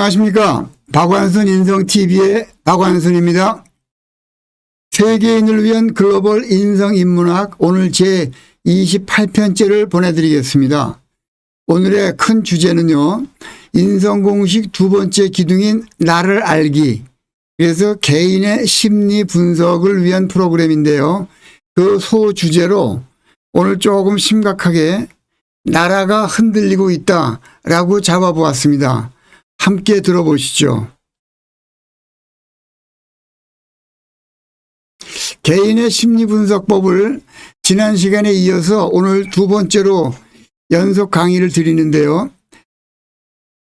안녕하십니까. 박완순 인성TV의 박완순입니다. 세계인을 위한 글로벌 인성인문학 오늘 제 28편째를 보내드리겠습니다. 오늘의 큰 주제는요. 인성공식 두 번째 기둥인 나를 알기. 그래서 개인의 심리 분석을 위한 프로그램인데요. 그 소주제로 오늘 조금 심각하게 나라가 흔들리고 있다라고 잡아보았습니다. 함께 들어보시죠. 개인의 심리분석법을 지난 시간에 이어서 오늘 두 번째로 연속 강의를 드리는데요.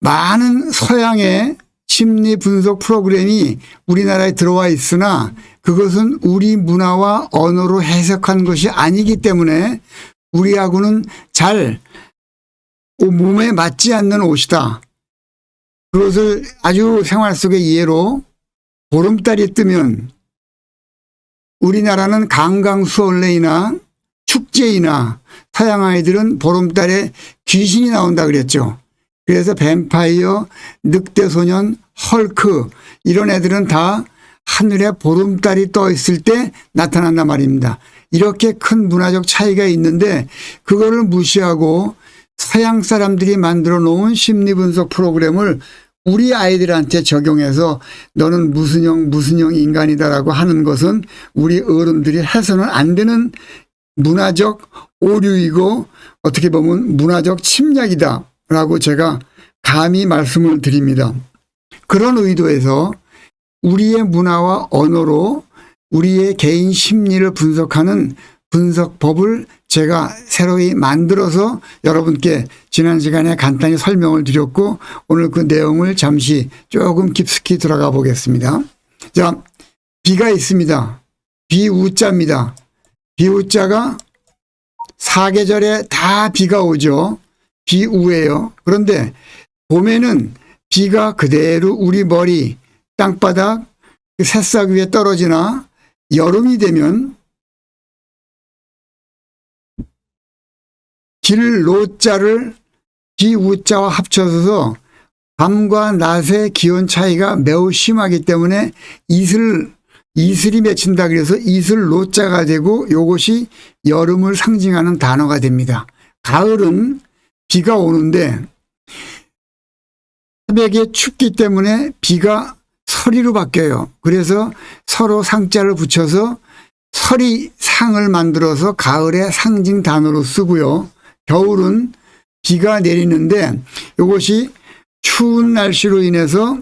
많은 서양의 심리분석 프로그램이 우리나라에 들어와 있으나 그것은 우리 문화와 언어로 해석한 것이 아니기 때문에 우리하고는 잘 몸에 맞지 않는 옷이다. 그것을 아주 생활 속의 예로 보름달이 뜨면 우리나라는 강강수월래이나 축제이나 서양 아이들은 보름달에 귀신이 나온다 그랬죠. 그래서 뱀파이어, 늑대소년, 헐크 이런 애들은 다 하늘에 보름달이 떠 있을 때 나타난단 말입니다. 이렇게 큰 문화적 차이가 있는데 그거를 무시하고 서양 사람들이 만들어 놓은 심리분석 프로그램을 우리 아이들한테 적용해서 너는 무슨 형 인간이다라고 하는 것은 우리 어른들이 해서는 안 되는 문화적 오류이고 어떻게 보면 문화적 침략이다라고 제가 감히 말씀을 드립니다. 그런 의도에서 우리의 문화와 언어로 우리의 개인 심리를 분석하는 분석법을 제가 새로이 만들어서 여러분께 지난 시간에 간단히 설명을 드렸고 오늘 그 내용을 잠시 조금 깊숙이 들어가 보겠습니다. 자, 비가 있습니다. 비우자입니다. 비우자가 사계절에 다 비가 오죠. 비우예요. 그런데 봄에는 비가 그대로 우리 머리, 땅바닥, 새싹 위에 떨어지나 여름이 되면 길로자를 비우자와 합쳐서 밤과 낮의 기온 차이가 매우 심하기 때문에 이슬이 맺힌다 그래서 이슬로자가 되고 이것이 여름을 상징하는 단어가 됩니다. 가을은 비가 오는데 새벽에 춥기 때문에 비가 서리로 바뀌어요. 그래서 서로 상자를 붙여서 서리상을 만들어서 가을의 상징 단어로 쓰고요. 겨울은 비가 내리는데 이것이 추운 날씨로 인해서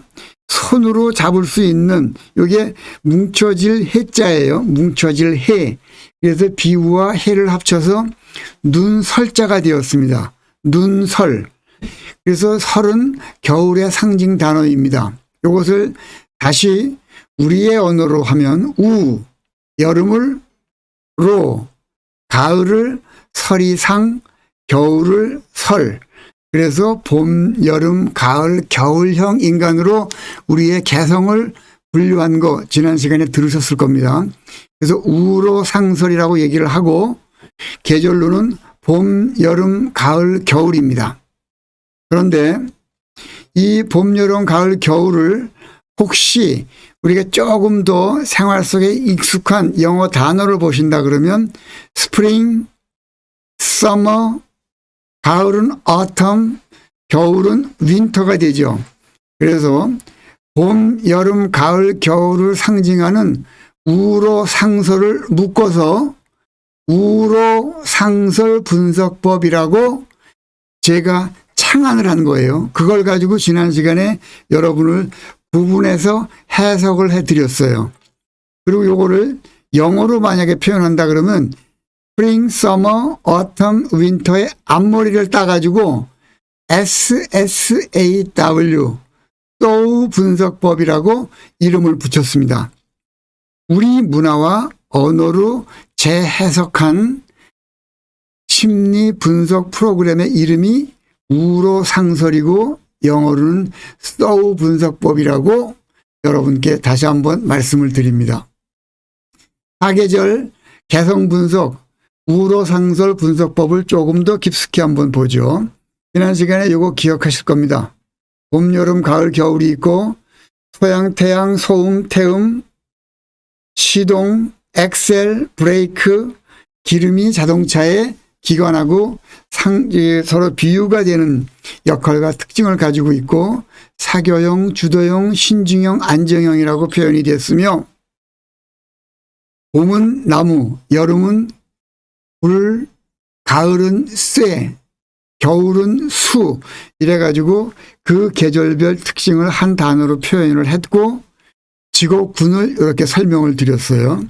손으로 잡을 수 있는 이게 뭉쳐질 해자예요. 뭉쳐질 해. 그래서 비우와 해를 합쳐서 눈설자가 되었습니다. 눈설. 그래서 설은 겨울의 상징 단어입니다. 이것을 다시 우리의 언어로 하면 여름을 로, 가을을 서리상, 겨울을 설. 그래서 봄, 여름, 가을, 겨울형 인간으로 우리의 개성을 분류한 거 지난 시간에 들으셨을 겁니다. 그래서 우로 상설이라고 얘기를 하고 계절로는 봄, 여름, 가을, 겨울입니다. 그런데 이 봄, 여름, 가을, 겨울을 혹시 우리가 조금 더 생활 속에 익숙한 영어 단어를 보신다 그러면 스프링, 서머, 가을은 autumn, 겨울은 윈터가 되죠. 그래서 봄, 여름, 가을, 겨울을 상징하는 우로 상설을 묶어서 우로 상설 분석법이라고 제가 창안을 한 거예요. 그걸 가지고 지난 시간에 여러분을 구분해서 해석을 해드렸어요. 그리고 요거를 영어로 만약에 표현한다 그러면 스프링, 서머, autumn, 윈터의 앞머리를 따가지고 SSAW, 소우 분석법이라고 이름을 붙였습니다. 우리 문화와 언어로 재해석한 심리 분석 프로그램의 이름이 우로상설이고 영어로는 소우 분석법이라고 여러분께 다시 한번 말씀을 드립니다. 사계절 개성 분석, 우로상설 분석법을 조금 더 깊숙이 한번 보죠. 지난 시간에 이거 기억하실 겁니다. 봄, 여름, 가을, 겨울이 있고 소양, 태양, 소음, 태음, 시동, 엑셀, 브레이크, 기름이 자동차의 기관하고 서로 비유가 되는 역할과 특징을 가지고 있고 사교형, 주도형, 신중형, 안정형이라고 표현이 됐으며 봄은 나무, 여름은 불, 가을은 쇠, 겨울은 수 이래가지고 그 계절별 특징을 한 단어로 표현을 했고 지곡군을 이렇게 설명을 드렸어요.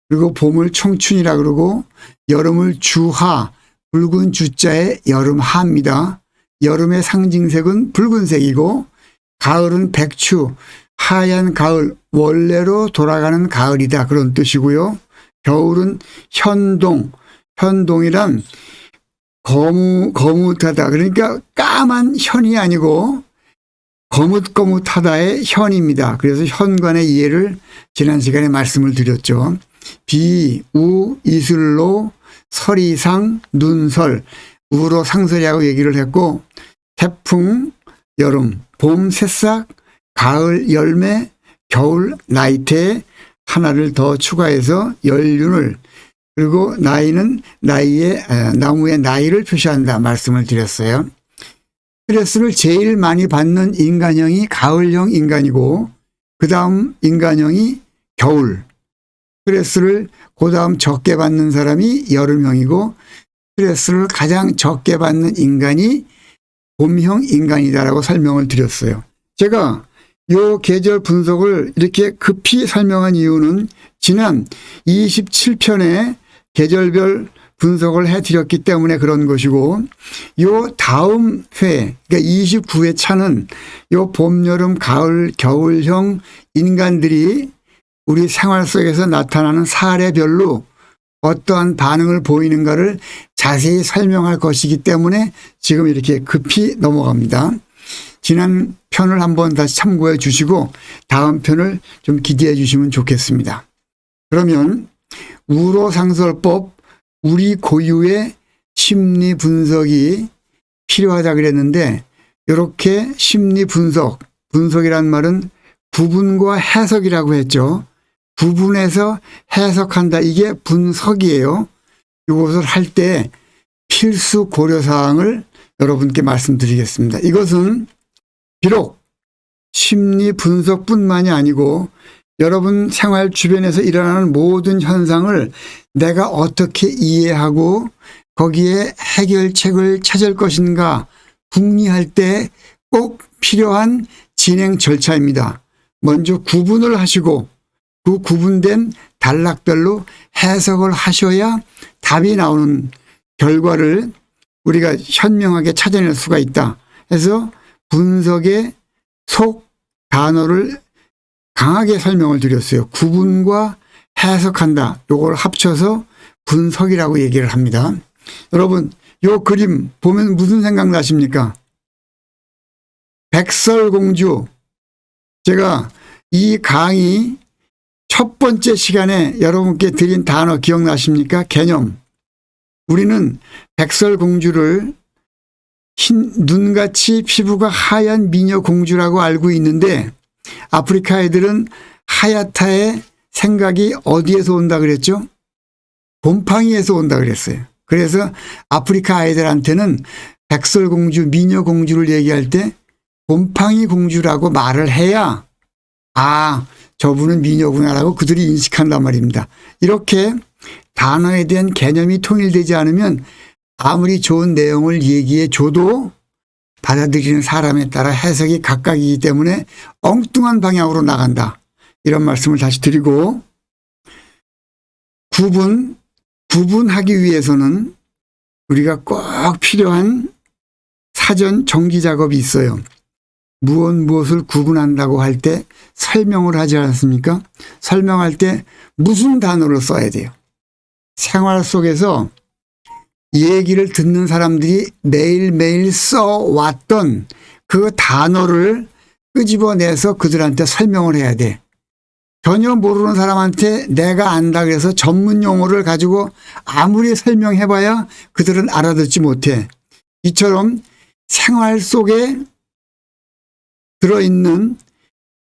그리고 봄을 청춘이라 그러고 여름을 주하, 붉은 주자에 여름하입니다. 여름의 상징색은 붉은색이고 가을은 백추, 하얀 가을, 원래로 돌아가는 가을이다 그런 뜻이고요. 겨울은 현동, 현동이란 거뭇하다 그러니까 까만 현이 아니고 거뭇거뭇하다의 현입니다. 그래서 현관의 이해를 지난 시간에 말씀을 드렸죠. 비, 우, 이슬로, 설이상, 눈설, 우로 상설이라고 얘기를 했고 태풍, 여름, 봄, 새싹, 가을, 열매, 겨울, 나이테 하나를 더 추가해서 연륜을 그리고 나이는 나무의 나이를 표시한다 말씀을 드렸어요. 스트레스를 제일 많이 받는 인간형이 가을형 인간이고 그 다음 인간형이 겨울. 스트레스를 그 다음 적게 받는 사람이 여름형이고 스트레스를 가장 적게 받는 인간이 봄형 인간이다라고 설명을 드렸어요. 제가 이 계절 분석을 이렇게 급히 설명한 이유는 지난 27편에 계절별 분석을 해드렸기 때문에 그런 것이고 요 다음 회 그러니까 29회 차는 요 봄, 여름, 가을, 겨울형 인간들이 우리 생활 속에서 나타나는 사례별로 어떠한 반응을 보이는가를 자세히 설명할 것이기 때문에 지금 이렇게 급히 넘어갑니다. 지난 편을 한번 다시 참고해 주시고 다음 편을 좀 기대해 주시면 좋겠습니다. 그러면 우로상설법 우리 고유의 심리 분석이 필요하다 그랬는데 이렇게 심리 분석이란 말은 구분과 해석이라고 했죠. 구분해서 해석한다. 이게 분석이에요. 이것을 할 때 필수 고려사항을 여러분께 말씀드리겠습니다. 이것은 비록 심리 분석뿐만이 아니고 여러분 생활 주변에서 일어나는 모든 현상을 내가 어떻게 이해하고 거기에 해결책을 찾을 것인가 궁리할 때 꼭 필요한 진행 절차입니다. 먼저 구분을 하시고 그 구분된 단락별로 해석을 하셔야 답이 나오는 결과를 우리가 현명하게 찾아낼 수가 있다. 해서 분석의 속 단어를 강하게 설명을 드렸어요. 구분과 해석한다. 요걸 합쳐서 분석이라고 얘기를 합니다. 여러분, 요 그림 보면 무슨 생각 나십니까? 백설공주. 제가 이 강의 첫 번째 시간에 여러분께 드린 단어 기억나십니까? 개념. 우리는 백설공주를 눈같이 피부가 하얀 미녀공주라고 알고 있는데 아프리카 애들은 하야타의 생각이 어디에서 온다 그랬죠? 곰팡이에서 온다 그랬어요. 그래서 아프리카 아이들한테는 백설공주, 미녀공주를 얘기할 때 곰팡이 공주라고 말을 해야 아, 저분은 미녀구나라고 그들이 인식한단 말입니다. 이렇게 단어에 대한 개념이 통일되지 않으면 아무리 좋은 내용을 얘기해 줘도 받아들이는 사람에 따라 해석이 각각이기 때문에 엉뚱한 방향으로 나간다. 이런 말씀을 다시 드리고 구분하기 위해서는 우리가 꼭 필요한 사전 정기 작업이 있어요. 무엇을 구분한다고 할 때 설명을 하지 않습니까? 설명할 때 무슨 단어를 써야 돼요? 생활 속에서 얘기를 듣는 사람들이 매일매일 써왔던 그 단어를 끄집어내서 그들한테 설명을 해야 돼. 전혀 모르는 사람한테 내가 안다 그래서 전문 용어를 가지고 아무리 설명해봐야 그들은 알아듣지 못해. 이처럼 생활 속에 들어있는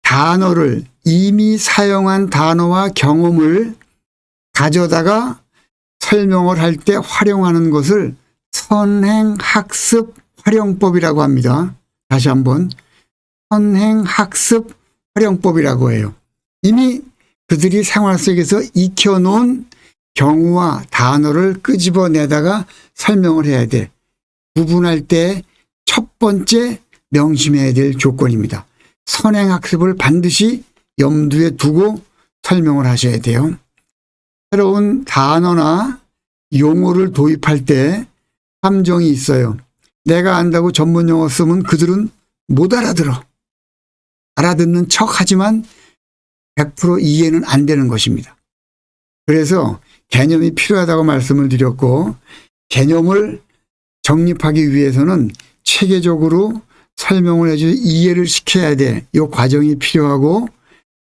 단어를 이미 사용한 단어와 경험을 가져다가 설명을 할 때 활용하는 것을 선행학습 활용법이라고 합니다. 다시 한번 선행학습 활용법이라고 해요. 이미 그들이 생활 속에서 익혀놓은 경우와 단어를 끄집어내다가 설명을 해야 돼. 구분할 때 첫 번째 명심해야 될 조건입니다. 선행학습을 반드시 염두에 두고 설명을 하셔야 돼요. 새로운 단어나 용어를 도입할 때 함정이 있어요. 내가 안다고 전문 용어 쓰면 그들은 못 알아들어. 알아듣는 척 하지만 100% 이해는 안 되는 것입니다. 그래서 개념이 필요하다고 말씀을 드렸고, 개념을 정립하기 위해서는 체계적으로 설명을 해주고 이해를 시켜야 돼. 이 과정이 필요하고,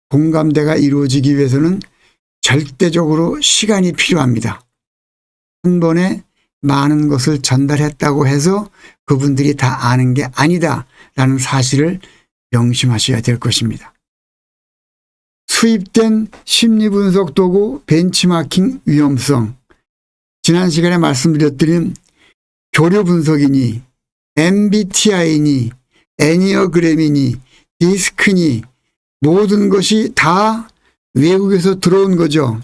공감대가 이루어지기 위해서는 절대적으로 시간이 필요합니다. 한 번에 많은 것을 전달했다고 해서 그분들이 다 아는 게 아니다라는 사실을 명심하셔야 될 것입니다. 수입된 심리분석 도구 벤치마킹 위험성. 지난 시간에 말씀드렸더니 교류 분석이니 MBTI니 애니어그램이니 디스크니 모든 것이 다 외국에서 들어온 거죠.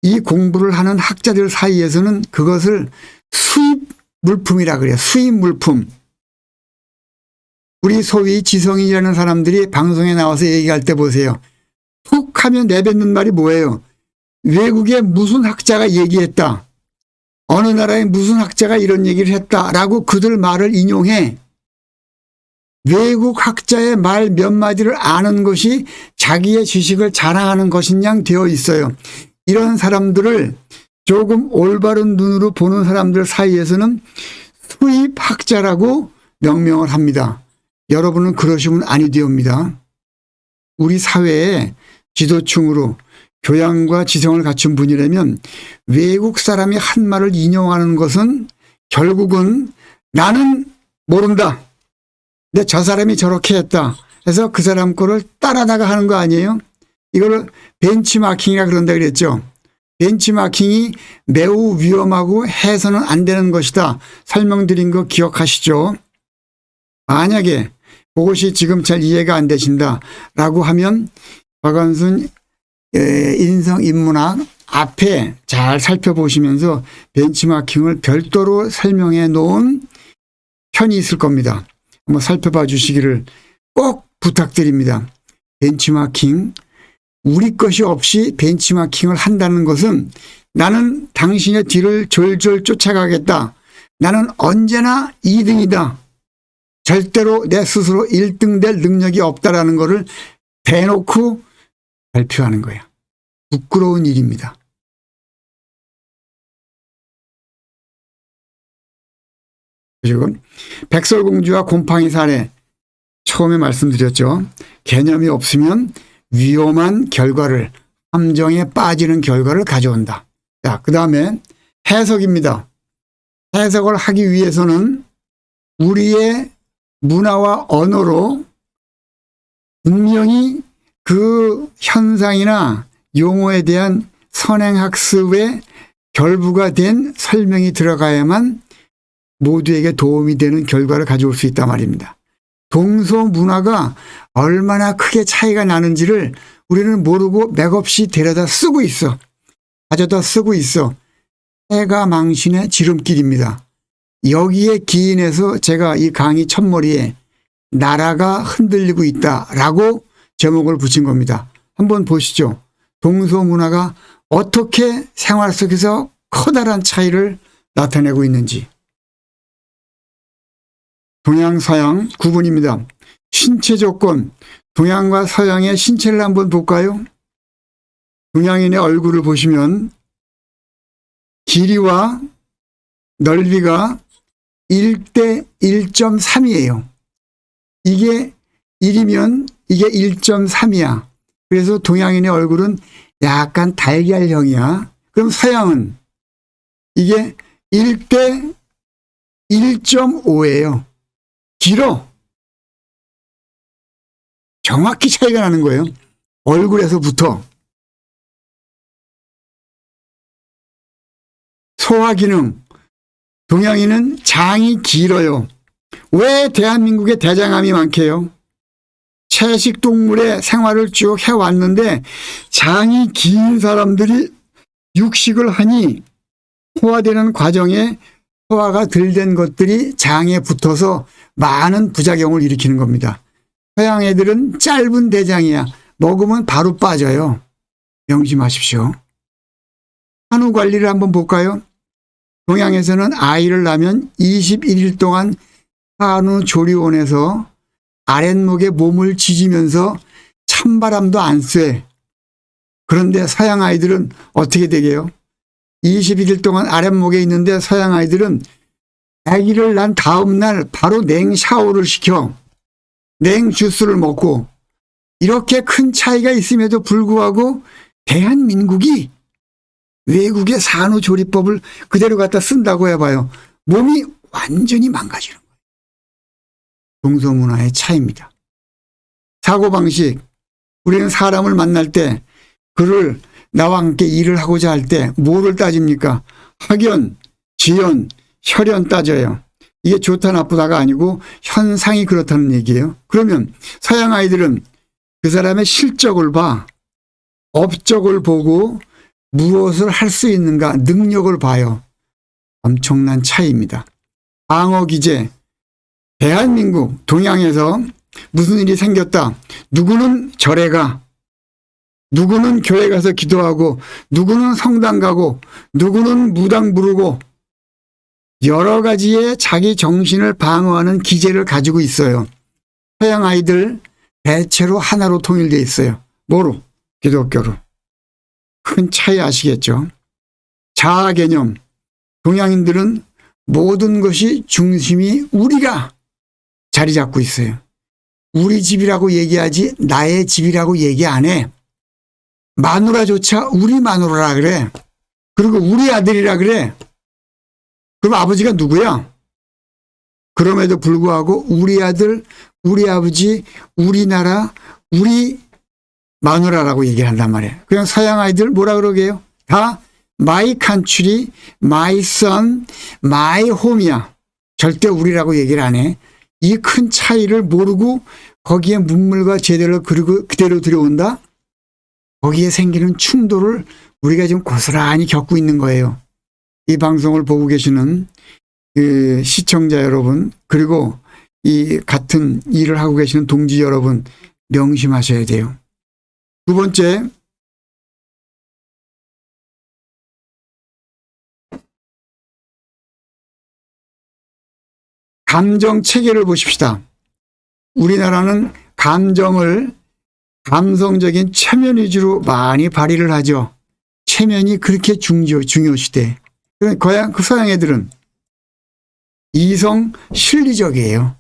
이 공부를 하는 학자들 사이에서는 그것을 수입 물품이라 그래요. 수입 물품. 우리 소위 지성인이라는 사람들이 방송에 나와서 얘기할 때 보세요. 툭 하면 내뱉는 말이 뭐예요? 외국에 무슨 학자가 얘기했다. 어느 나라에 무슨 학자가 이런 얘기를 했다라고 그들 말을 인용해. 외국 학자의 말 몇 마디를 아는 것이 자기의 지식을 자랑하는 것인 양 되어 있어요. 이런 사람들을 조금 올바른 눈으로 보는 사람들 사이에서는 수입학자라고 명명을 합니다. 여러분은 그러시면 아니 되옵니다. 우리 사회의 지도층으로 교양과 지성을 갖춘 분이라면 외국 사람이 한 말을 인용하는 것은 결국은 나는 모른다. 근데 저 사람이 저렇게 했다. 해서 그 사람 거를 따라다가 하는 거 아니에요? 이걸 벤치마킹이라 그런다 그랬죠. 벤치마킹이 매우 위험하고 해서는 안 되는 것이다. 설명드린 거 기억하시죠? 만약에 그것이 지금 잘 이해가 안 되신다라고 하면 박완순 인성인문학 앞에 잘 살펴보시면서 벤치마킹을 별도로 설명해 놓은 편이 있을 겁니다. 한번 살펴봐 주시기를 꼭 부탁드립니다. 벤치마킹, 우리 것이 없이 벤치마킹을 한다는 것은 나는 당신의 뒤를 졸졸 쫓아가겠다. 나는 언제나 2등이다. 절대로 내 스스로 1등 될 능력이 없다라는 것을 대놓고 발표하는 거야. 부끄러운 일입니다. 그리고 백설공주와 곰팡이 사례 처음에 말씀드렸죠. 개념이 없으면 위험한 결과를, 함정에 빠지는 결과를 가져온다. 자, 그 다음에 해석입니다. 해석을 하기 위해서는 우리의 문화와 언어로 분명히 그 현상이나 용어에 대한 선행학습의 결부가 된 설명이 들어가야만 모두에게 도움이 되는 결과를 가져올 수 있단 말입니다. 동서 문화가 얼마나 크게 차이가 나는지를 우리는 모르고 맥없이 데려다 쓰고 있어. 가져다 쓰고 있어. 해가 망신의 지름길입니다. 여기에 기인해서 제가 이 강의 첫머리에 나라가 흔들리고 있다라고 제목을 붙인 겁니다. 한번 보시죠. 동서 문화가 어떻게 생활 속에서 커다란 차이를 나타내고 있는지. 동양, 서양 구분입니다. 신체 조건, 동양과 서양의 신체를 한번 볼까요? 동양인의 얼굴을 보시면 길이와 넓이가 1대 1.3이에요. 이게 1이면 이게 1.3이야. 그래서 동양인의 얼굴은 약간 달걀형이야. 그럼 서양은 이게 1대 1.5예요. 길어. 정확히 차이가 나는 거예요. 얼굴에서부터. 소화기능. 동양인은 장이 길어요. 왜 대한민국에 대장암이 많게요? 채식 동물의 생활을 쭉 해왔는데 장이 긴 사람들이 육식을 하니 소화되는 과정에 소화가 덜 된 것들이 장에 붙어서 많은 부작용을 일으키는 겁니다. 서양 애들은 짧은 대장이야. 먹으면 바로 빠져요. 명심하십시오. 한우 관리를 한번 볼까요? 동양에서는 아이를 낳으면 21일 동안 한우 조리원에서 아랫목에 몸을 지지면서 찬바람도 안 쐬. 그런데 서양 아이들은 어떻게 되게요? 21일 동안 아랫목에 있는데 서양 아이들은 아기를 낳은 다음 날 바로 냉 샤워를 시켜 냉 주스를 먹고, 이렇게 큰 차이가 있음에도 불구하고 대한민국이 외국의 산후조리법을 그대로 갖다 쓴다고 해봐요. 몸이 완전히 망가지는 거예요. 동서문화의 차이입니다. 사고방식. 우리는 사람을 만날 때 그를 나와 함께 일을 하고자 할 때 뭐를 따집니까? 학연, 지연, 혈연 따져요. 이게 좋다 나쁘다가 아니고 현상이 그렇다는 얘기예요. 그러면 서양 아이들은 그 사람의 실적을 봐, 업적을 보고 무엇을 할 수 있는가 능력을 봐요. 엄청난 차이입니다. 방어 기제. 대한민국 동양에서 무슨 일이 생겼다. 누구는 절에 가, 누구는 교회 가서 기도하고, 누구는 성당 가고, 누구는 무당 부르고, 여러 가지의 자기 정신을 방어하는 기제를 가지고 있어요. 서양 아이들 대체로 하나로 통일되어 있어요. 뭐로? 기독교로. 큰 차이 아시겠죠? 자아 개념. 동양인들은 모든 것이 중심이 우리가 자리 잡고 있어요. 우리 집이라고 얘기하지 나의 집이라고 얘기 안 해. 마누라조차 우리 마누라라 그래. 그리고 우리 아들이라 그래. 그럼 아버지가 누구야? 그럼에도 불구하고 우리 아들, 우리 아버지, 우리나라, 우리 마누라라고 얘기를 한단 말이에요. 그냥 서양 아이들 뭐라 그러게요? 다 my country, my son, my home이야. 절대 우리라고 얘기를 안 해. 이 큰 차이를 모르고 거기에 문물과 제대로 그대로 들여온다? 거기에 생기는 충돌을 우리가 지금 고스란히 겪고 있는 거예요. 이 방송을 보고 계시는 그 시청자 여러분, 그리고 이 같은 일을 하고 계시는 동지 여러분, 명심하셔야 돼요. 두 번째, 감정 체계를 보십시다. 우리나라는 감정을 감성적인 체면 위주로 많이 발휘를 하죠. 체면이 그렇게 중요시대. 그 서양 애들은 이성 실리적이에요.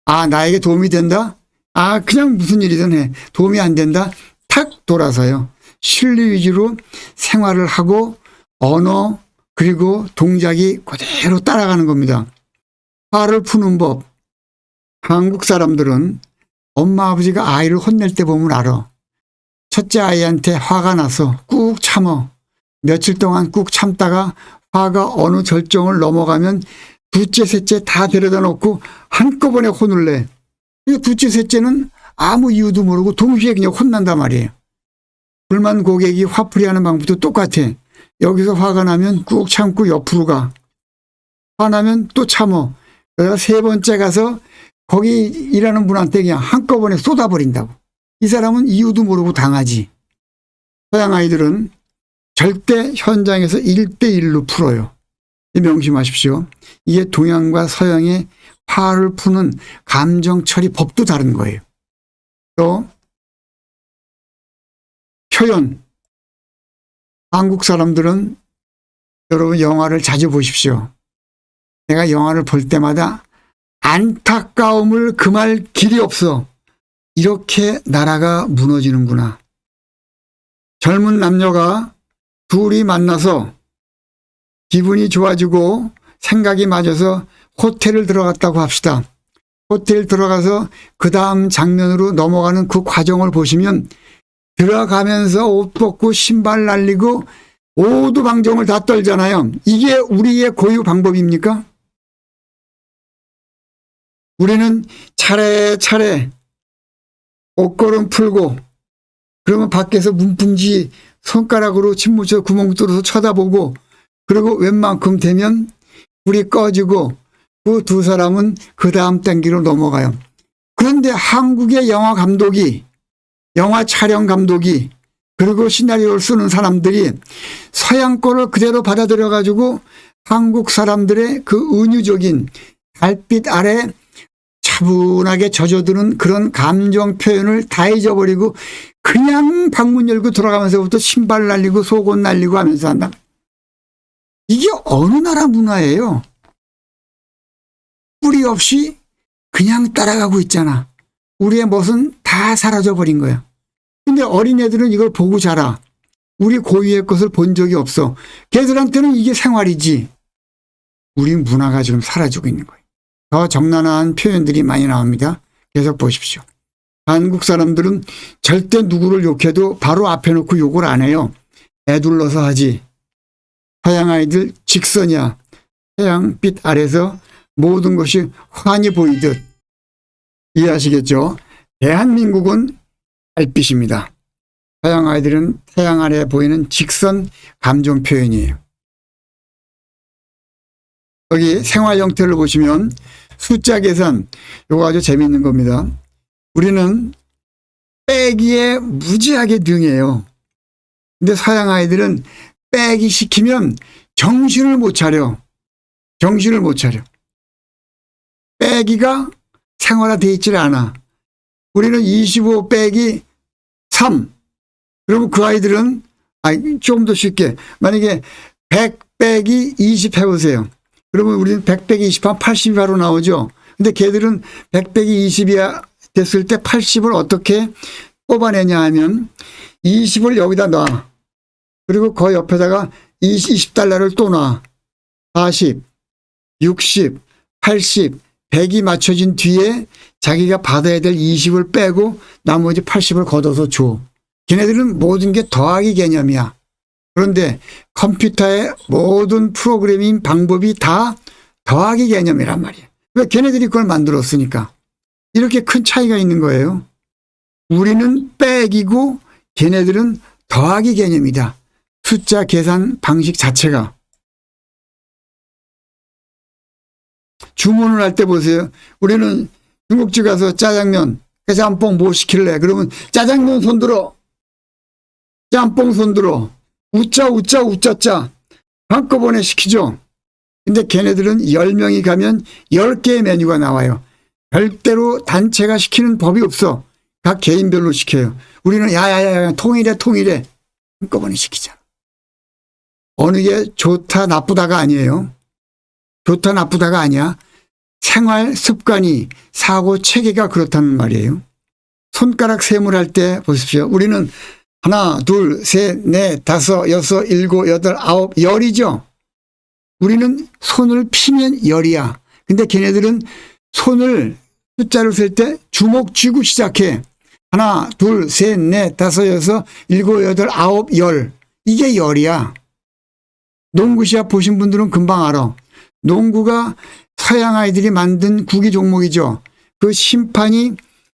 아, 나에게 도움이 된다? 아, 그냥 무슨 일이든 해. 도움이 안 된다? 탁 돌아서요. 실리 위주로 생활을 하고 언어 그리고 동작이 그대로 따라가는 겁니다. 화를 푸는 법. 한국 사람들은 엄마 아버지가 아이를 혼낼 때 보면 알아. 첫째 아이한테 화가 나서 꾹 참어. 며칠 동안 꾹 참다가 화가 어느 절정을 넘어가면 둘째, 셋째 다 데려다 놓고 한꺼번에 혼을 내. 둘째, 셋째는 아무 이유도 모르고 동시에 그냥 혼난단 말이에요. 불만 고객이 화풀이하는 방법도 똑같아. 여기서 화가 나면 꾹 참고 옆으로 가. 화나면 또 참어. 그래서 세 번째 가서 거기 일하는 분한테 그냥 한꺼번에 쏟아버린다고. 이 사람은 이유도 모르고 당하지. 서양 아이들은 절대 현장에서 1대1로 풀어요. 명심하십시오. 이게 동양과 서양의 화를 푸는 감정 처리 법도 다른 거예요. 또 표현. 한국 사람들은 여러분 영화를 자주 보십시오. 내가 영화를 볼 때마다 안타까움을 금할 길이 없어. 이렇게 나라가 무너지는구나. 젊은 남녀가 둘이 만나서 기분이 좋아지고 생각이 맞아서 호텔을 들어갔다고 합시다. 호텔 들어가서 그 다음 장면으로 넘어가는 그 과정을 보시면 들어가면서 옷 벗고 신발 날리고 오두방정을 다 떨잖아요. 이게 우리의 고유 방법입니까? 우리는 차례차례 옷걸음 풀고 그러면 밖에서 문풍지 손가락으로 침 묻혀 구멍 뚫어서 쳐다보고 그리고 웬만큼 되면 불이 꺼지고 그 두 사람은 그 다음 단계로 넘어가요. 그런데 한국의 영화 감독이, 영화 촬영 감독이, 그리고 시나리오를 쓰는 사람들이 서양 거를 그대로 받아들여 가지고 한국 사람들의 그 은유적인 달빛 아래 차분하게 젖어드는 그런 감정 표현을 다 잊어버리고 그냥 방문 열고 들어가면서부터 신발 날리고 속옷 날리고 하면서 한다. 이게 어느 나라 문화예요? 뿌리 없이 그냥 따라가고 있잖아. 우리의 멋은 다 사라져버린 거야. 근데 어린애들은 이걸 보고 자라. 우리 고유의 것을 본 적이 없어. 걔들한테는 이게 생활이지. 우리 문화가 지금 사라지고 있는 거예요. 더 적나라한 표현들이 많이 나옵니다. 계속 보십시오. 한국 사람들은 절대 누구를 욕해도 바로 앞에 놓고 욕을 안 해요. 애둘러서 하지. 서양 아이들 직선이야. 태양빛 아래서 모든 것이 환히 보이듯. 이해하시겠죠? 대한민국은 달빛입니다. 서양 아이들은 태양 아래 보이는 직선 감정 표현이에요. 여기 생활 형태를 보시면 숫자 계산, 이거 아주 재미있는 겁니다. 우리는 빼기에 무지하게 능해요. 근데 서양 아이들은 빼기 시키면 정신을 못 차려. 정신을 못 차려. 빼기가 생활화되어 있질 않아. 우리는 25 빼기 3. 그러면 그 아이들은 좀 더 쉽게 만약에 100 빼기 20 해보세요. 그러면 우리는 100 빼기 20 하면 80이 바로 나오죠. 근데 걔들은 100 빼기 20이 됐을 때 80을 어떻게 뽑아내냐 하면 20을 여기다 놔. 그리고 그 옆에다가 20달러를 또 놔. 40, 60, 80, 100이 맞춰진 뒤에 자기가 받아야 될 20을 빼고 나머지 80을 걷어서 줘. 걔네들은 모든 게 더하기 개념이야. 그런데 컴퓨터의 모든 프로그래밍 방법이 다 더하기 개념이란 말이야. 왜? 걔네들이 그걸 만들었으니까. 이렇게 큰 차이가 있는 거예요. 우리는 빼기고 걔네들은 더하기 개념이다. 숫자 계산 방식 자체가. 주문을 할 때 보세요. 우리는 중국집 가서 짜장면, 짬뽕 뭐 시킬래? 그러면 짜장면 손들어. 짬뽕 손들어. 우짜짜 한꺼번에 시키죠. 근데 걔네들은 10명이 가면 10개의 메뉴가 나와요. 별대로 단체가 시키는 법이 없어. 각 개인별로 시켜요. 우리는 야야야 통일해 한꺼번에 시키잖아. 어느 게 좋다 나쁘다가 아니에요. 좋다 나쁘다가 아니야. 생활 습관이 사고 체계가 그렇다는 말이에요. 손가락 셈을 할 때 보십시오. 우리는 하나, 둘, 셋, 넷, 다섯, 여섯, 일곱, 여덟, 아홉, 열이죠. 우리는 손을 피면 열이야. 근데 걔네들은 손을 숫자를 셀 때 주먹 쥐고 시작해. 하나, 둘, 셋, 넷, 다섯, 여섯, 일곱, 여덟, 아홉, 열. 이게 열이야. 농구 시합 보신 분들은 금방 알아. 농구가 서양 아이들이 만든 구기 종목이죠. 그 심판이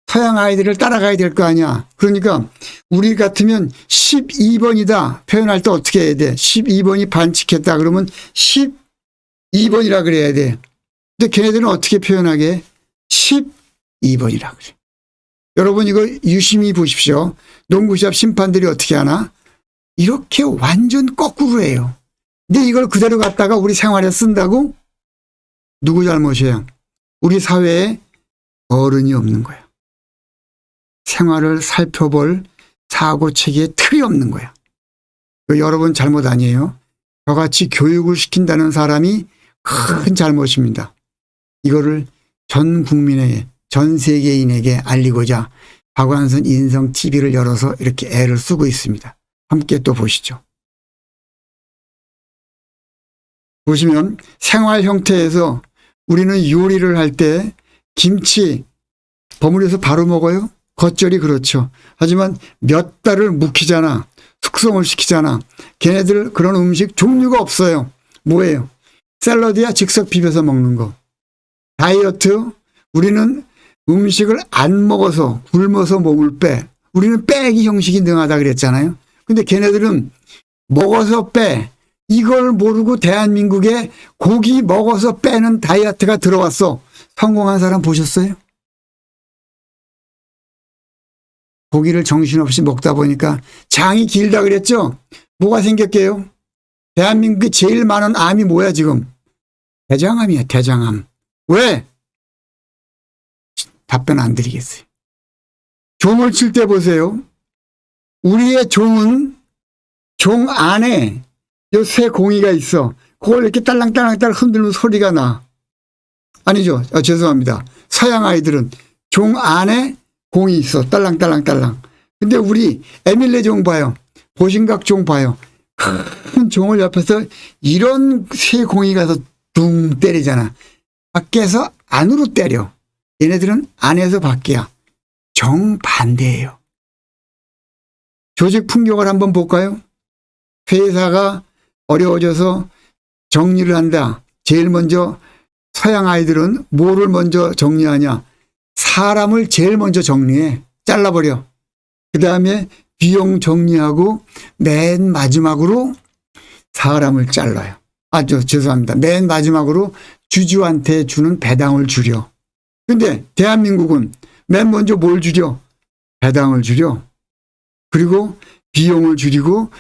서양 아이들을 따라가야 될 거 아니야. 그러니까 우리 같으면 12번이다 표현할 때 어떻게 해야 돼? 12번이 반칙했다 그러면 12번이라 그래야 돼. 근데 걔네들은 어떻게 표현하게? 12번이라 그래. 여러분 이거 유심히 보십시오. 농구시합 심판들이 어떻게 하나? 이렇게 완전 거꾸로 해요. 근데 이걸 그대로 갖다가 우리 생활에 쓴다고? 누구 잘못이에요? 우리 사회에 어른이 없는 거야. 생활을 살펴볼 사고체계에 틀이 없는 거야. 여러분 잘못 아니에요. 저같이 교육을 시킨다는 사람이 큰 잘못입니다. 이거를 전 국민에게, 전 세계인에게 알리고자 박완선 인성 TV를 열어서 이렇게 애를 쓰고 있습니다. 함께 또 보시죠. 보시면 생활 형태에서 우리는 요리를 할 때 김치 버무려서 바로 먹어요? 겉절이 그렇죠. 하지만 몇 달을 묵히잖아. 숙성을 시키잖아. 걔네들 그런 음식 종류가 없어요. 뭐예요? 샐러드야 즉석 비벼서 먹는 거. 다이어트, 우리는 음식을 안 먹어서 굶어서 몸을 빼. 우리는 빼기 형식이 능하다 그랬잖아요. 근데 걔네들은 먹어서 빼. 이걸 모르고 대한민국에 고기 먹어서 빼는 다이어트가 들어왔어. 성공한 사람 보셨어요? 고기를 정신없이 먹다 보니까 장이 길다 그랬죠? 뭐가 생겼게요? 대한민국에 제일 많은 암이 뭐야 지금? 대장암이야, 대장암. 왜? 답변 안 드리겠어요. 종을 칠 때 보세요. 우리의 종은 종 안에 요 쇠 공이가 있어. 그걸 이렇게 딸랑딸랑 흔들면 소리가 나. 아니죠. 죄송합니다. 서양 아이들은 종 안에 공이 있어. 딸랑딸랑. 근데 우리 에밀레 종 봐요. 보신각 종 봐요. 큰 종을 옆에서 이런 쇠 공이 가서 둥 때리잖아. 밖에서 안으로 때려. 얘네들은 안에서 밖이야. 정반대예요. 조직 풍경을 한번 볼까요? 회사가 어려워져서 정리를 한다. 제일 먼저 서양 아이들은 뭐를 먼저 정리하냐? 사람을 제일 먼저 정리해. 잘라버려. 그 다음에 비용 정리하고 맨 마지막으로 사람을 잘라요. 죄송합니다. 맨 마지막으로 주주한테 주는 배당을 줄여. 근데 대한민국은 맨 먼저 뭘 줄여? 배당을 줄여. 그리고 비용을 줄이고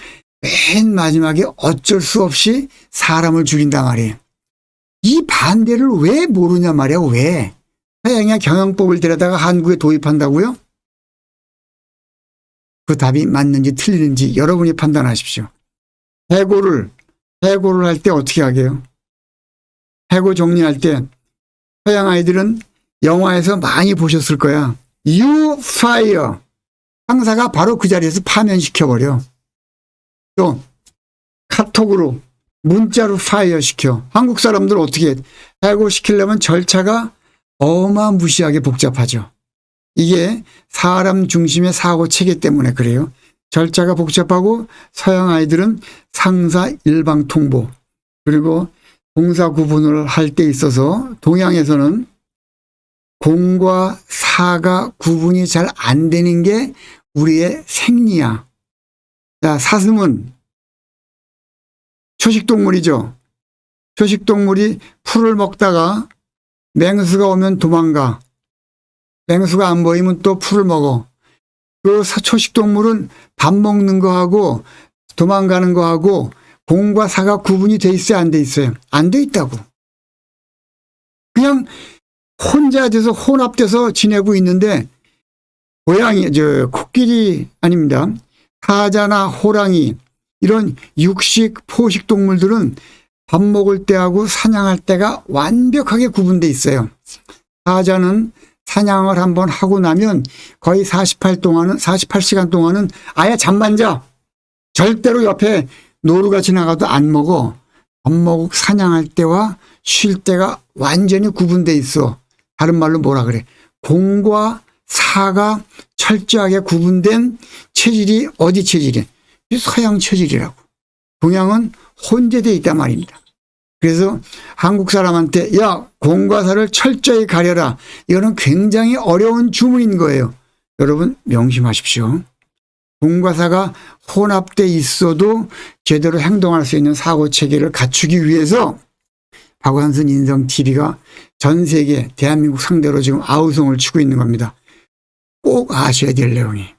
맨 마지막에 어쩔 수 없이 사람을 줄인단 말이에요. 이 반대를 왜 모르냐 말이야. 왜? 서양의 경영법을 데려다가 한국에 도입한다고요? 그 답이 맞는지 틀리는지 여러분이 판단하십시오. 해고를 할 때 어떻게 하게요? 해고 정리할 때 서양 아이들은 영화에서 많이 보셨을 거야. You fire. 상사가 바로 그 자리에서 파면시켜버려. 또 카톡으로 문자로 파이어 시켜. 한국 사람들은 어떻게 해? 해고시키려면 절차가 어마무시하게 복잡하죠. 이게 사람 중심의 사고 체계 때문에 그래요. 절차가 복잡하고 서양 아이들은 상사 일방 통보 그리고 공사 구분을 할 때 있어서 동양에서는 공과 사가 구분이 잘 안 되는 게 우리의 생리야. 자, 사슴은 초식동물이죠. 초식동물이 풀을 먹다가 맹수가 오면 도망가. 맹수가 안 보이면 또 풀을 먹어. 그 초식동물은 밥 먹는 거하고 도망가는 거하고 공과 사가 구분이 돼 있어요? 안 돼 있어요? 안 돼 있다고. 그냥 혼자 돼서 혼합돼서 지내고 있는데 고양이, 코끼리 아닙니다. 사자나 호랑이 이런 육식, 포식 동물들은 밥 먹을 때하고 사냥할 때가 완벽하게 구분돼 있어요. 사자는 사냥을 한번 하고 나면 거의 48시간 동안은 아예 잠만 자. 절대로 옆에 노루가 지나가도 안 먹어. 밥 먹고 사냥할 때와 쉴 때가 완전히 구분돼 있어. 다른 말로 뭐라 그래? 공과 사가 철저하게 구분된 체질이 어디 체질이야? 서양 체질이라고. 동양은 혼재되어 있단 말입니다. 그래서 한국 사람한테 야, 공과 사를 철저히 가려라. 이거는 굉장히 어려운 주문인 거예요. 여러분 명심하십시오. 공과 사가 혼합돼 있어도 제대로 행동할 수 있는 사고체계를 갖추기 위해서 박완순 인성TV가 전 세계 대한민국 상대로 지금 아우성을 치고 있는 겁니다. 꼭 아셔야 될 내용이.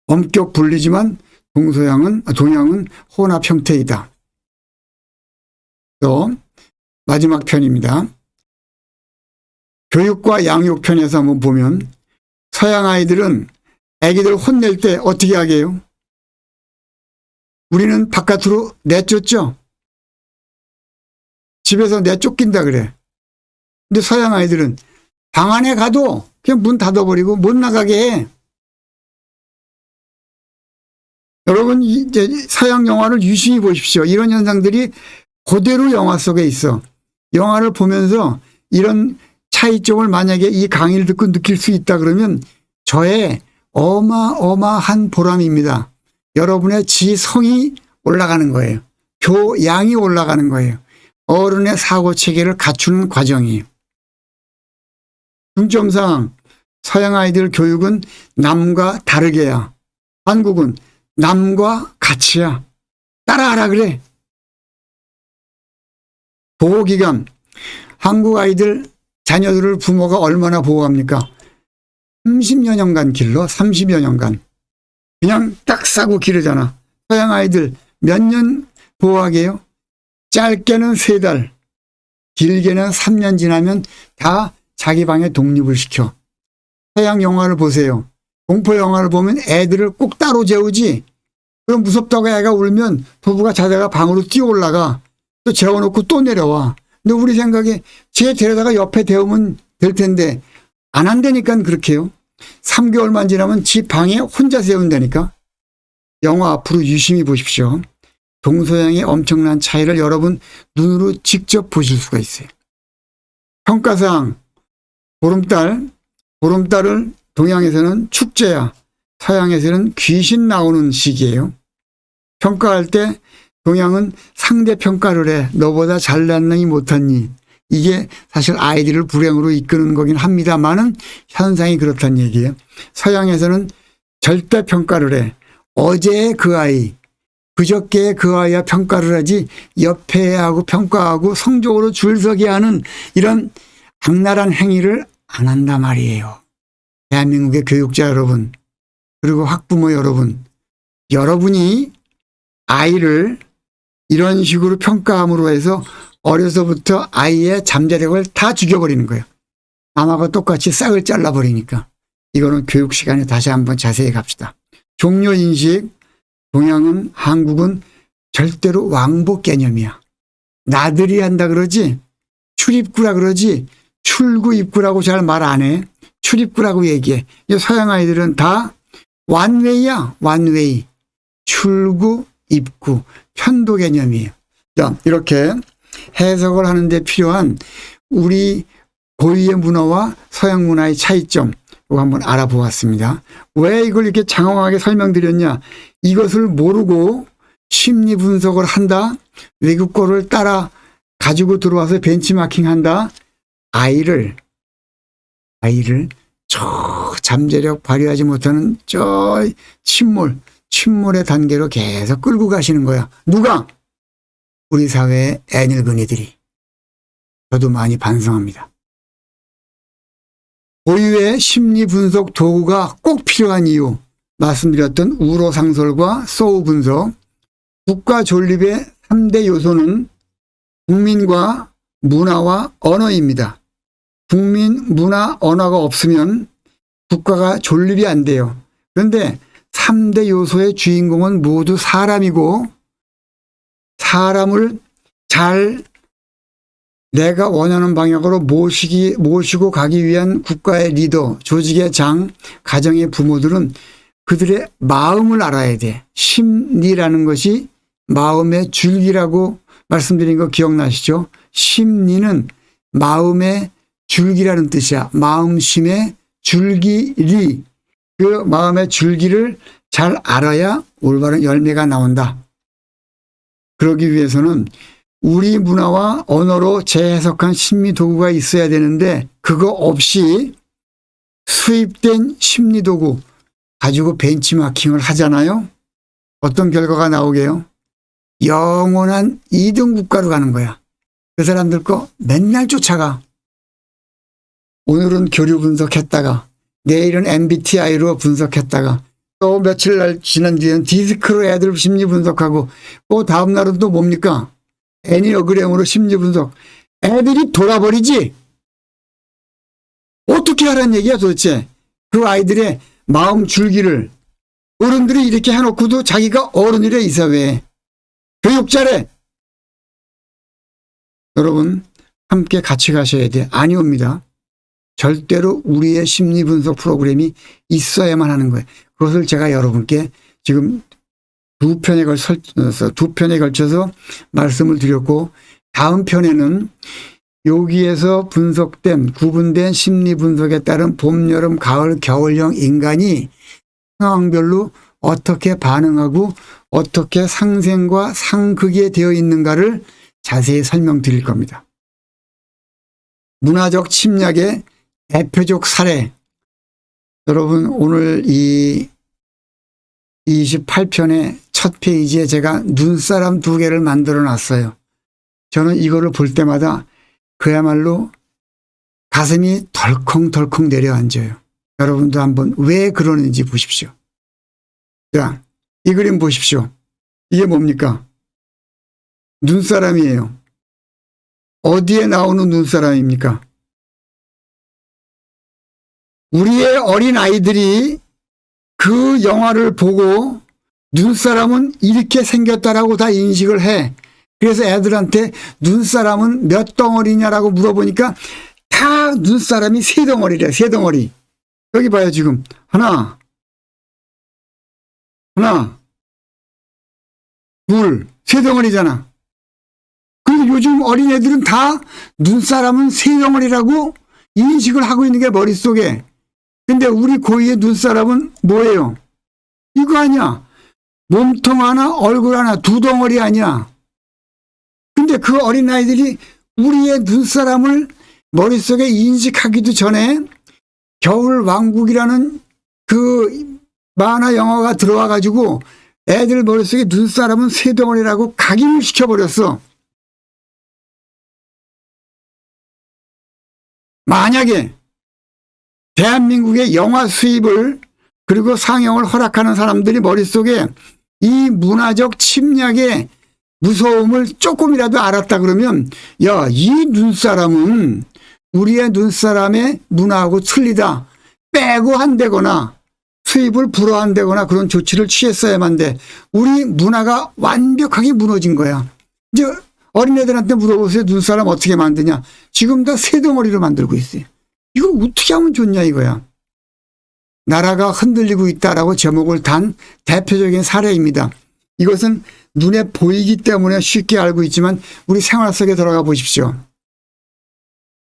엄격 분리지만 동양은 혼합 형태이다. 또 마지막 편입니다. 교육과 양육 편에서 한번 보면 서양 아이들은 아기들 혼낼 때 어떻게 하게요? 우리는 바깥으로 내쫓죠. 집에서 내쫓긴다 그래. 근데 서양 아이들은 방 안에 가도 그냥 문 닫아버리고 못 나가게 해. 여러분 이제 서양 영화를 유심히 보십시오. 이런 현상들이 그대로 영화 속에 있어. 영화를 보면서 이런 차이점을 만약에 이 강의를 듣고 느낄 수 있다 그러면 저의 어마어마한 보람입니다. 여러분의 지성이 올라가는 거예요. 교양이 올라가는 거예요. 어른의 사고체계를 갖추는 과정이에요. 중점상 서양 아이들 교육은 남과 다르게야. 한국은 남과 같이야. 따라하라 그래. 보호기간. 한국 아이들 자녀들을 부모가 얼마나 보호합니까? 30여 년간 길러. 30여 년간. 그냥 딱 싸고 기르잖아. 서양 아이들 몇 년 보호하게요? 짧게는 3달, 길게는 3년 지나면 다 자기 방에 독립을 시켜. 서양 영화를 보세요. 공포 영화를 보면 애들을 꼭 따로 재우지. 그럼 무섭다고 애가 울면 부부가 자다가 방으로 뛰어 올라가. 또 재워놓고 또 내려와. 근데 우리 생각에 쟤 데려다가 옆에 데우면 될 텐데 안 한다니까 그렇게요. 3개월만 지나면 지 방에 혼자 세운다니까. 영화 앞으로 유심히 보십시오. 동서양의 엄청난 차이를 여러분 눈으로 직접 보실 수가 있어요. 평가상 보름달을 동양에서는 축제야. 서양에서는 귀신 나오는 시기예요. 평가할 때 동양은 상대 평가를 해. 너보다 잘났니 못했니. 이게 사실 아이들을 불행으로 이끄는 거긴 합니다만은 현상이 그렇다는 얘기예요. 서양에서는 절대 평가를 해. 어제의 그 아이, 그저께의 그 아이와 평가를 하지 옆에 하고 평가하고 성적으로 줄서게 하는 이런 악랄한 행위를 안 한단 말이에요. 대한민국의 교육자 여러분, 그리고 학부모 여러분, 여러분이 아이를 이런 식으로 평가함으로 해서 어려서부터 아이의 잠재력을 다 죽여버리는 거예요. 남하고 똑같이 싹을 잘라버리니까. 이거는 교육 시간에 다시 한번 자세히 갑시다. 종료인식, 동양은, 한국은 절대로 왕복 개념이야. 나들이 한다 그러지, 출입구라 그러지, 출구 입구라고 잘 말 안 해. 출입구라고 얘기해. 서양 아이들은 다 완웨이야, 완웨이. 출구, 입구, 편도 개념이에요. 자, 이렇게 해석을 하는데 필요한 우리 고유의 문화와 서양 문화의 차이점, 이거 한번 알아보았습니다. 왜 이걸 이렇게 장황하게 설명드렸냐? 이것을 모르고 심리 분석을 한다, 외국 거를 따라 가지고 들어와서 벤치마킹 한다, 아이를 저 잠재력 발휘하지 못하는 저 침몰의 단계로 계속 끌고 가시는 거야. 누가? 우리 사회의 애늙은이들이. 저도 많이 반성합니다. 고유의 심리 분석 도구가 꼭 필요한 이유, 말씀드렸던 우로상설과 소우 분석, 국가 존립의 3대 요소는 국민과 문화와 언어입니다. 국민, 문화, 언어가 없으면 국가가 존립이 안 돼요. 그런데 3대 요소의 주인공은 모두 사람이고, 사람을 잘 내가 원하는 방향으로 모시고 가기 위한 국가의 리더, 조직의 장, 가정의 부모들은 그들의 마음을 알아야 돼. 심리라는 것이 마음의 줄기라고 말씀드린 거 기억나시죠? 심리는 마음의 줄기라는 뜻이야. 마음심의 줄기리. 그 마음의 줄기를 잘 알아야 올바른 열매가 나온다. 그러기 위해서는 우리 문화와 언어로 재해석한 심리 도구가 있어야 되는데, 그거 없이 수입된 심리 도구 가지고 벤치마킹을 하잖아요. 어떤 결과가 나오게요? 영원한 2등 국가로 가는 거야. 그 사람들 거 맨날 쫓아가. 오늘은 교류 분석했다가, 내일은 MBTI로 분석했다가, 또 며칠 날 지난 뒤에는 디스크로 애들 심리 분석하고, 또 다음 날은 또 뭡니까? 애니어그램으로 심리 분석. 애들이 돌아버리지. 어떻게 하라는 얘기야 도대체. 그 아이들의 마음 줄기를 어른들이 이렇게 해놓고도 자기가 어른이래. 이 사회에 교육자래. 여러분 함께 같이 가셔야 돼. 아니옵니다. 절대로 우리의 심리 분석 프로그램이 있어야만 하는 거예요. 그것을 제가 여러분께 지금 두 편에 걸쳐서 말씀을 드렸고, 다음 편에는 여기에서 분석된 구분된 심리 분석에 따른 봄, 여름, 가을, 겨울형 인간이 상황별로 어떻게 반응하고 어떻게 상생과 상극에 되어 있는가를 자세히 설명드릴 겁니다. 문화적 침략의 대표적 사례. 여러분, 오늘 이 28편의 첫 페이지에 제가 눈사람 2개를 만들어 놨어요. 저는 이거를 볼 때마다 그야말로 가슴이 덜컹덜컹 내려앉아요. 여러분도 한번 왜 그러는지 보십시오. 자, 이 그림 보십시오. 이게 뭡니까? 눈사람이에요. 어디에 나오는 눈사람입니까? 우리의 어린 아이들이 그 영화를 보고 눈사람은 이렇게 생겼다라고 다 인식을 해. 그래서 애들한테 눈사람은 몇 덩어리냐라고 물어보니까 다 눈사람이 3덩어리래. 3덩어리. 여기 봐요. 지금 하나, 둘, 3덩어리잖아. 그리고 요즘 어린애들은 다 눈사람은 3덩어리라고 인식을 하고 있는 게 머릿속에. 근데 우리 고유의 눈사람은 뭐예요? 이거 아니야. 몸통 하나, 얼굴 하나, 2덩어리 아니야. 근데 그 어린아이들이 우리의 눈사람을 머릿속에 인식하기도 전에 겨울 왕국이라는 그 만화 영화가 들어와 가지고 애들 머릿속에 눈사람은 3덩어리라고 각인을 시켜버렸어. 만약에 대한민국의 영화 수입을 그리고 상영을 허락하는 사람들이 머릿속에 이 문화적 침략의 무서움을 조금이라도 알았다 그러면 야, 이 눈사람은 우리의 눈사람의 문화하고 틀리다. 빼고 한다거나 수입을 불허한다거나 그런 조치를 취했어야만 돼. 우리 문화가 완벽하게 무너진 거야. 이제 어린애들한테 물어보세요. 눈사람 어떻게 만드냐. 지금 다 3덩어리로 만들고 있어요. 이거 어떻게 하면 좋냐 이거야. 나라가 흔들리고 있다라고 제목을 단 대표적인 사례입니다. 이것은 눈에 보이기 때문에 쉽게 알고 있지만 우리 생활 속에 들어가 보십시오.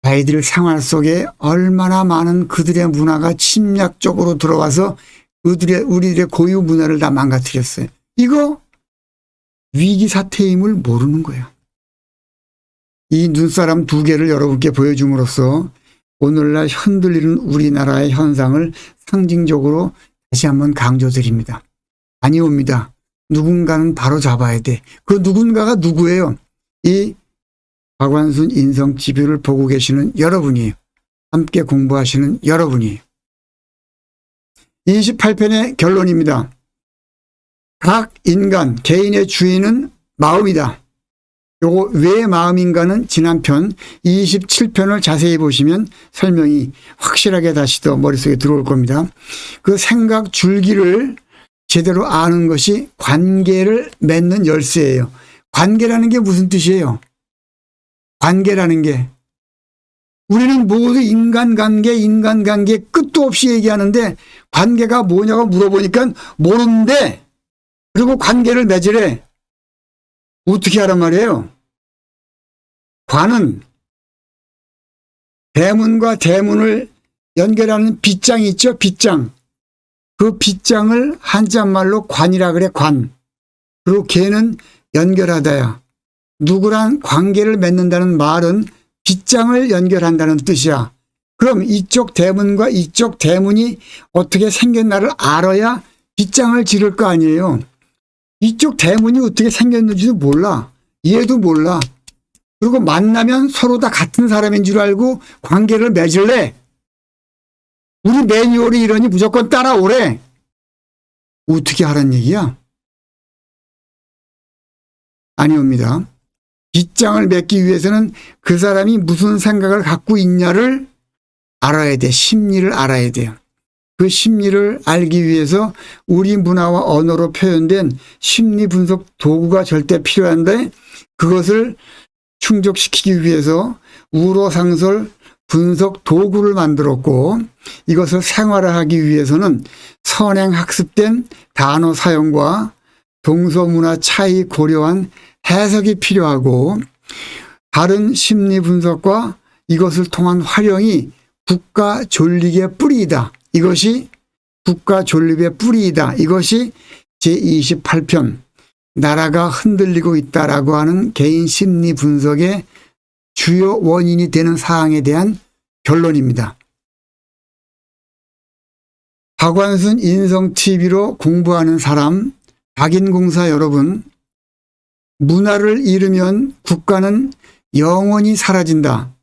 아이들 생활 속에 얼마나 많은 그들의 문화가 침략적으로 들어와서 우리들의 고유 문화를 다 망가뜨렸어요. 이거 위기 사태임을 모르는 거예요. 이 눈사람 2개를 여러분께 보여줌으로써 오늘날 흔들리는 우리나라의 현상을 상징적으로 다시 한번 강조드립니다. 아니옵니다. 누군가는 바로 잡아야 돼. 그 누군가가 누구예요? 이 박완순 인성 지표를 보고 계시는 여러분이에요. 함께 공부하시는 여러분이에요. 28편의 결론입니다. 각 인간, 개인의 주인은 마음이다. 요거 왜 마음인가는 지난 편 27편을 자세히 보시면 설명이 확실하게 다시 더 머릿속에 들어올 겁니다. 그 생각 줄기를 제대로 아는 것이 관계를 맺는 열쇠예요. 관계라는 게 무슨 뜻이에요? 관계라는 게 우리는 모두 인간관계 끝도 없이 얘기하는데 관계가 뭐냐고 물어보니까 모르는데 그리고 관계를 맺으래. 어떻게 하란 말이에요? 관은 대문과 대문을 연결하는 빗장이 있죠. 빗장. 그 빗장을 한자말로 관이라 그래. 관. 그리고 개는 연결하다야. 누구랑 관계를 맺는다는 말은 빗장을 연결한다는 뜻이야. 그럼 이쪽 대문과 이쪽 대문이 어떻게 생겼나를 알아야 빗장을 지를 거 아니에요. 이쪽 대문이 어떻게 생겼는지도 몰라. 얘도 몰라. 그리고 만나면 서로 다 같은 사람인 줄 알고 관계를 맺을래. 우리 매뉴얼이 이러니 무조건 따라오래. 어떻게 하란 얘기야? 아니옵니다. 빗장을 맺기 위해서는 그 사람이 무슨 생각을 갖고 있냐를 알아야 돼. 심리를 알아야 돼요. 그 심리를 알기 위해서 우리 문화와 언어로 표현된 심리 분석 도구가 절대 필요한데 그것을 충족시키기 위해서 우로상설 분석 도구를 만들었고 이것을 생활화하기 위해서는 선행학습된 단어 사용과 동서문화 차이 고려한 해석이 필요하고 바른 심리 분석과 이것을 통한 활용이 국가 존립의 뿌리이다. 이것이 국가 존립의 뿌리이다. 이것이 제28편 나라가 흔들리고 있다라고 하는 개인 심리 분석의 주요 원인이 되는 사항에 대한 결론입니다. 박완순 인성TV로 공부하는 사람, 박인공사 여러분, 문화를 잃으면 국가는 영원히 사라진다.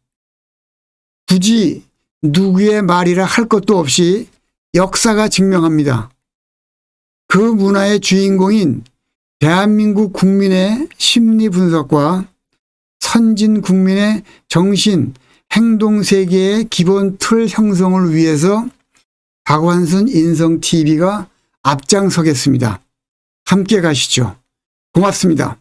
굳이 누구의 말이라 할 것도 없이 역사가 증명합니다. 그 문화의 주인공인 대한민국 국민의 심리 분석과 선진 국민의 정신, 행동 세계의 기본 틀 형성을 위해서 박완순 인성TV가 앞장서겠습니다. 함께 가시죠. 고맙습니다.